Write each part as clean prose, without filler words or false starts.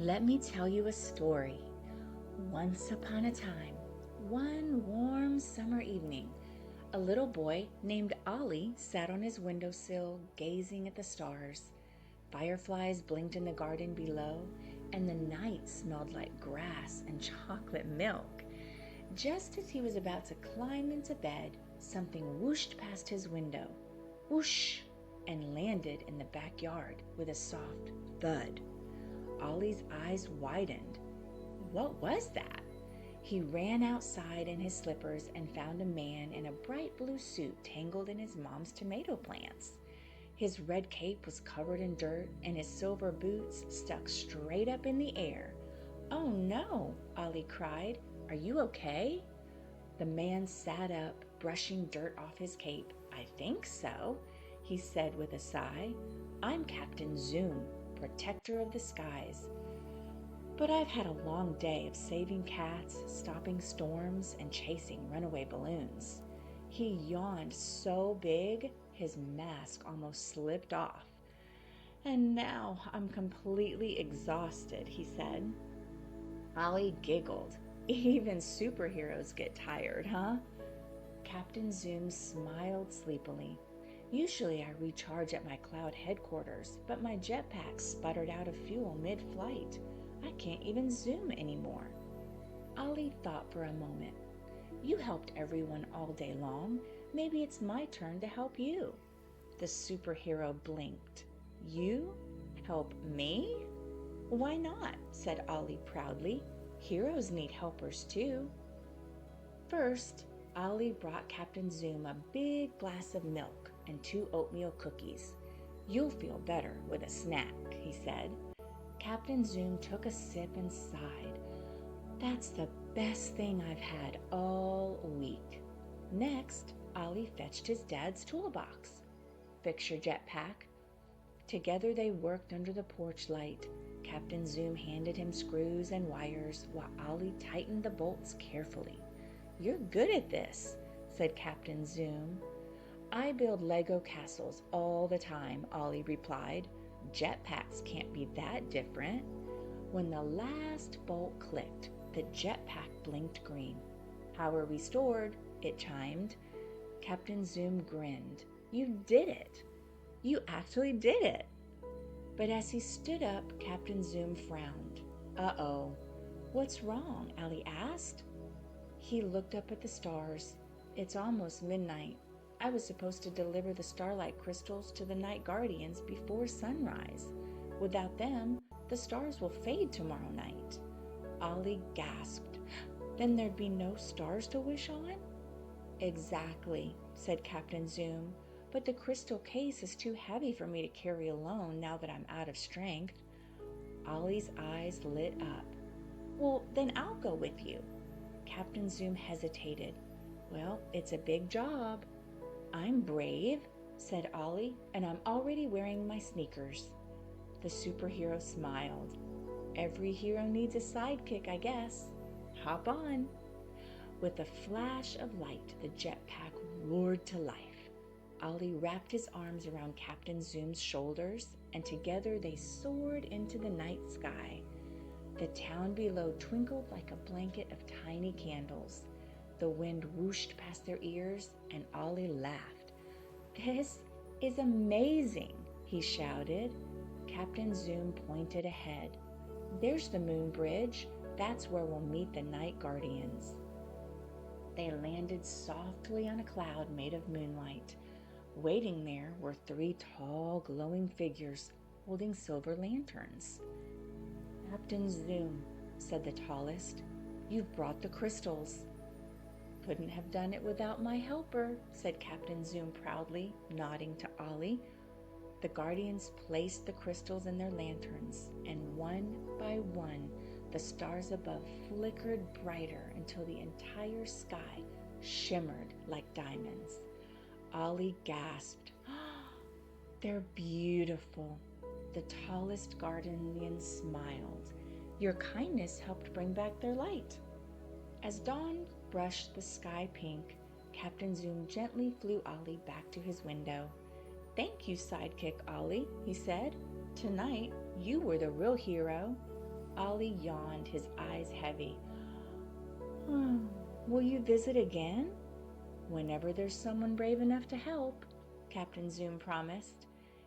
Let me tell you a story. Once upon a time, one warm summer evening, a little boy named Ollie sat on his windowsill gazing at the stars. Fireflies blinked in the garden below, and the night smelled like grass and chocolate milk. Just as he was about to climb into bed, something whooshed past his window. Whoosh! And landed in the backyard with a soft thud. Ollie's eyes widened. What was that? He ran outside in his slippers and found a man in a bright blue suit tangled in his mom's tomato plants. His red cape was covered in dirt and his silver boots stuck straight up in the air. "Oh no!" Ollie cried. "Are you okay?" The man sat up, brushing dirt off his cape. "I think so," he said with a sigh. "I'm Captain Zoom, protector of the skies. But I've had a long day of saving cats, stopping storms, and chasing runaway balloons." He yawned so big, his mask almost slipped off. "And now I'm completely exhausted," he said. Ollie giggled. "Even superheroes get tired, huh?" Captain Zoom smiled sleepily. "Usually I recharge at my cloud headquarters, but my jetpack sputtered out of fuel mid-flight. I can't even zoom anymore." Ollie thought for a moment. "You helped everyone all day long. Maybe it's my turn to help you." The superhero blinked. "You? Help me?" "Why not?" said Ollie proudly. "Heroes need helpers too." First, Ollie brought Captain Zoom a big glass of milk and 2 oatmeal cookies. "You'll feel better with a snack," he said. Captain Zoom took a sip and sighed. "That's the best thing I've had all week." Next, Ollie fetched his dad's toolbox. "Fix your jetpack." Together they worked under the porch light. Captain Zoom handed him screws and wires while Ollie tightened the bolts carefully. "You're good at this," said Captain Zoom. "I build Lego castles all the time," Ollie replied. "Jetpacks can't be that different." When the last bolt clicked, the jetpack blinked green. "Power restored," it chimed. Captain Zoom grinned. "You did it! You actually did it!" But as he stood up, Captain Zoom frowned. "Uh-oh. What's wrong?" Ollie asked. He looked up at the stars. "It's almost midnight. I was supposed to deliver the Starlight Crystals to the Night Guardians before sunrise. Without them, the stars will fade tomorrow night." Ollie gasped. "Then there'd be no stars to wish on?" "Exactly," said Captain Zoom. "But the crystal case is too heavy for me to carry alone now that I'm out of strength." Ollie's eyes lit up. "Well, then I'll go with you." Captain Zoom hesitated. "Well, it's a big job." "I'm brave," said Ollie, "and I'm already wearing my sneakers." The superhero smiled. "Every hero needs a sidekick, I guess. Hop on." With a flash of light, the jetpack roared to life. Ollie wrapped his arms around Captain Zoom's shoulders, and together they soared into the night sky. The town below twinkled like a blanket of tiny candles. The wind whooshed past their ears, and Ollie laughed. "This is amazing," he shouted. Captain Zoom pointed ahead. "There's the moon bridge. That's where we'll meet the Night Guardians." They landed softly on a cloud made of moonlight. Waiting there were 3 tall, glowing figures holding silver lanterns. "Captain Zoom," said the tallest, "you've brought the crystals." "Couldn't have done it without my helper," said Captain Zoom proudly, nodding to Ollie. The guardians placed the crystals in their lanterns, and one by one the stars above flickered brighter until the entire sky shimmered like diamonds. Ollie gasped. "They're beautiful." The tallest guardian smiled. "Your kindness helped bring back their light." As dawn brushed the sky pink, Captain Zoom gently flew Ollie back to his window. "Thank you, sidekick Ollie," he said. "Tonight, you were the real hero." Ollie yawned, his eyes heavy. Will you visit again? Whenever there's someone brave enough to help, Captain Zoom promised.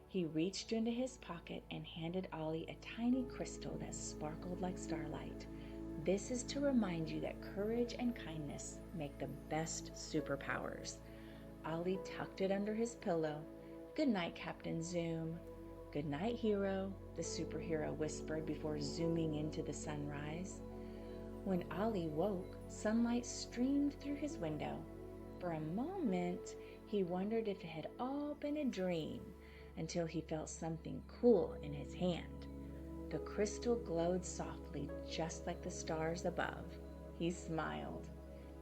He reached into his pocket and handed Ollie a tiny crystal that sparkled like starlight. This is to remind you that courage and kindness make the best superpowers. Ollie tucked it under his pillow. Good night, Captain Zoom. Good night, hero, the superhero whispered before zooming into the sunrise. When Ollie woke, sunlight streamed through his window. For a moment, he wondered if it had all been a dream, until he felt something cool in his hand. The crystal glowed softly, just like the stars above. He smiled.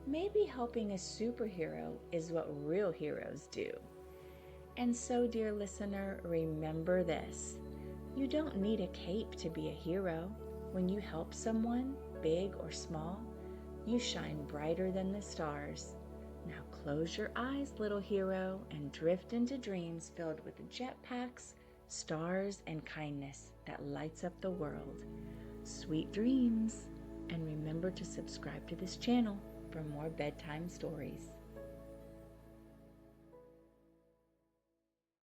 Maybe helping a superhero is what real heroes do. And so, dear listener, remember this. You don't need a cape to be a hero. When you help someone, big or small, you shine brighter than the stars. Now close your eyes, little hero, and drift into dreams filled with jetpacks, stars, and kindness that lights up the world. Sweet dreams, and remember to subscribe to this channel for more bedtime stories.